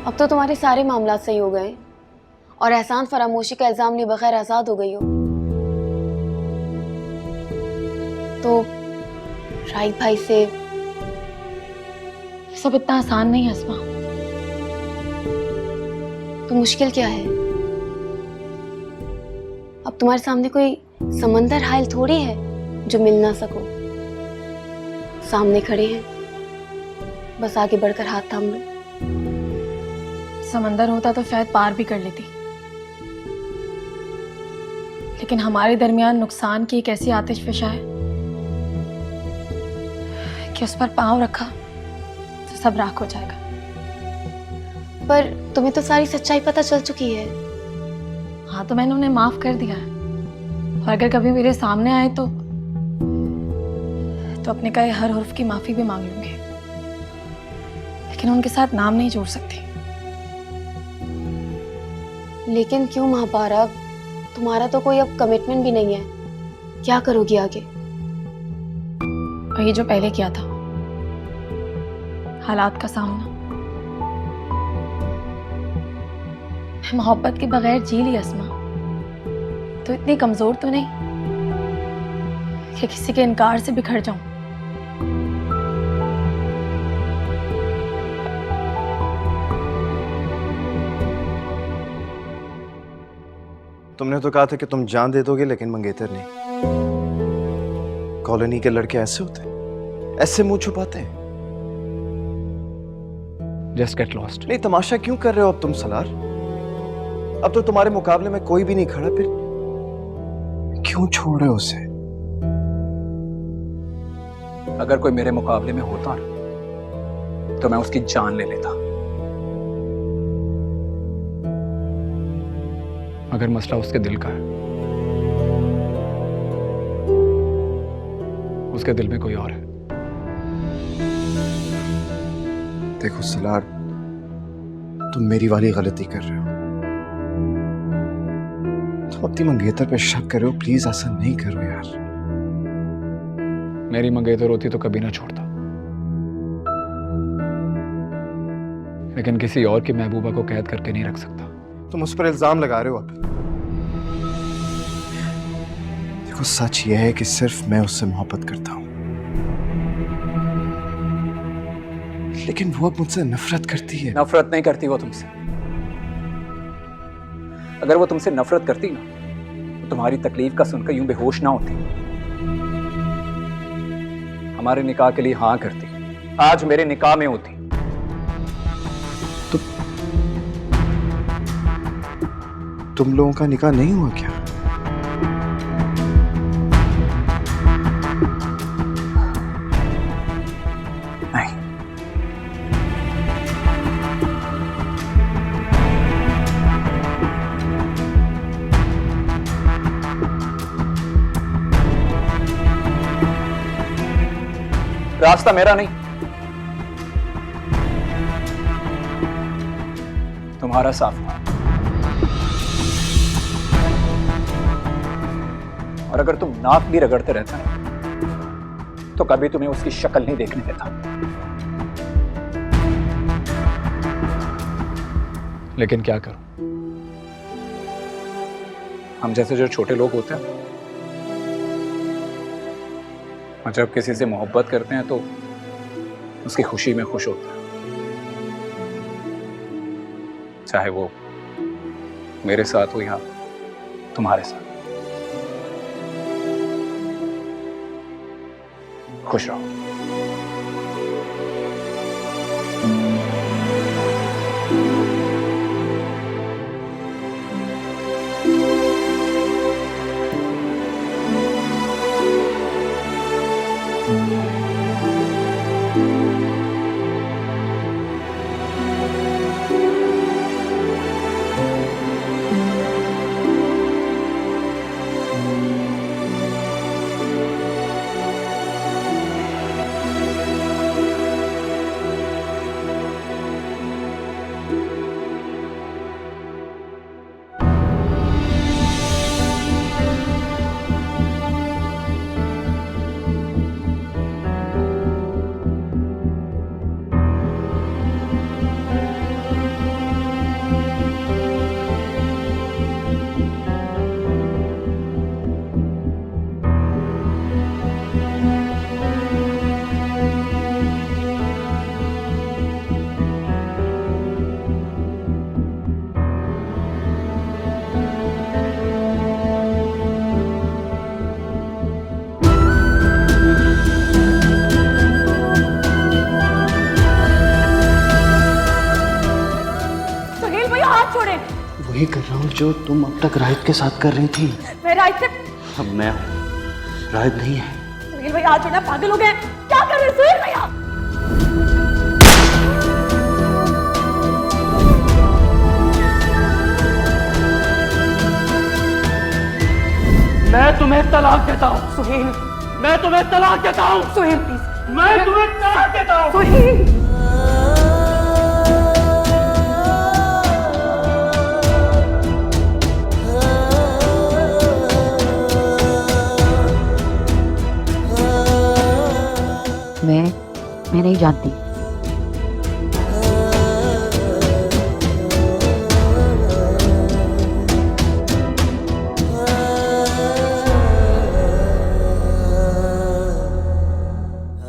अब तो तुम्हारे सारे मामला सही हो गए और एहसान फरामोशी का इल्जाम लिए बगैर आजाद हो गई हो। तो राहिल भाई से सब इतना आसान नहीं है अस्मा। तो मुश्किल क्या है? अब तुम्हारे सामने कोई समंदर हायल थोड़ी है जो मिल ना सको। सामने खड़े हैं, बस आगे बढ़कर हाथ थाम लो। समंदर होता तो शायद पार भी कर लेती, लेकिन हमारे दरमियान नुकसान की एक ऐसी आतिश फिशा है कि उस पर पांव रखा तो सब राख हो जाएगा। पर तुम्हें तो सारी सच्चाई पता चल चुकी है। हाँ, तो मैंने उन्हें माफ कर दिया है, और अगर कभी मेरे सामने आए तो अपने कहे हर हर्फ की माफी भी मांग लूंगी, लेकिन उनके साथ नाम नहीं जोड़ सकती। लेकिन क्यों महापारा, तुम्हारा तो कोई अब कमिटमेंट भी नहीं है। क्या करोगी आगे? वही जो पहले किया था, हालात का सामना। मैं मोहब्बत के बगैर जी ली अस्मा, तो इतनी कमजोर तो नहीं कि किसी के इनकार से बिखर जाऊं। तुमने तो कहा था कि तुम जान दे दोगे, लेकिन मंगेतर नहीं। कॉलोनी के लड़के ऐसे होते हैं, ऐसे मुंह छुपाते हैं। Just get lost. नहीं, तमाशा क्यों कर रहे हो अब तुम सलार? अब तो तुम्हारे मुकाबले में कोई भी नहीं खड़ा, फिर क्यों छोड़ रहे हो उसे? अगर कोई मेरे मुकाबले में होता ना, तो मैं उसकी जान ले लेता। मगर मसला उसके दिल का है। उसके दिल में कोई और है। देखो सलार, तुम मेरी वाली गलती कर रहे हो। तुम अपनी मंगेतर पे शक कर रहे हो। प्लीज ऐसा नहीं करो यार। मेरी मंगेतर होती तो कभी ना छोड़ता, लेकिन किसी और की महबूबा को कैद करके नहीं रख सकता। तुम उस पर इल्जाम लगा रहे हो अब। देखो, सच यह है कि सिर्फ मैं उससे मोहब्बत करता हूं, लेकिन वो अब मुझसे नफरत करती है। नफरत नहीं करती वो तुमसे। अगर वो तुमसे नफरत करती ना, तो तुम्हारी तकलीफ का सुनकर यूं बेहोश ना होती। हमारे निकाह के लिए हाँ करती, आज मेरे निकाह में होती। तुम लोगों का निकाह नहीं हुआ क्या? नहीं। रास्ता मेरा नहीं, तुम्हारा साफ है। और अगर तुम नाक भी रगड़ते रहते ना, तो कभी तुम्हें उसकी शक्ल नहीं देखने देता। लेकिन क्या करूं, हम जैसे जो छोटे लोग होते हैं, और जब किसी से मोहब्बत करते हैं तो उसकी खुशी में खुश होते हैं, चाहे वो मेरे साथ हो या तुम्हारे साथ। खुश रहो। जो तुम अब तक राहित के साथ कर रही थी। मैं राहित से अब मैं हूं, राहित नहीं है। सुहेल भैया आज ना पागल हो गए, क्या कर रहे हैं सुहेल भैया? मैं तुम्हें तलाक देता हूँ। सुहेल, मैं तुम्हें तलाक देता हूँ। सुहेल प्लीज, मैं तुम्हें तलाक देता हूँ। सुहेल। मैं नहीं जानती।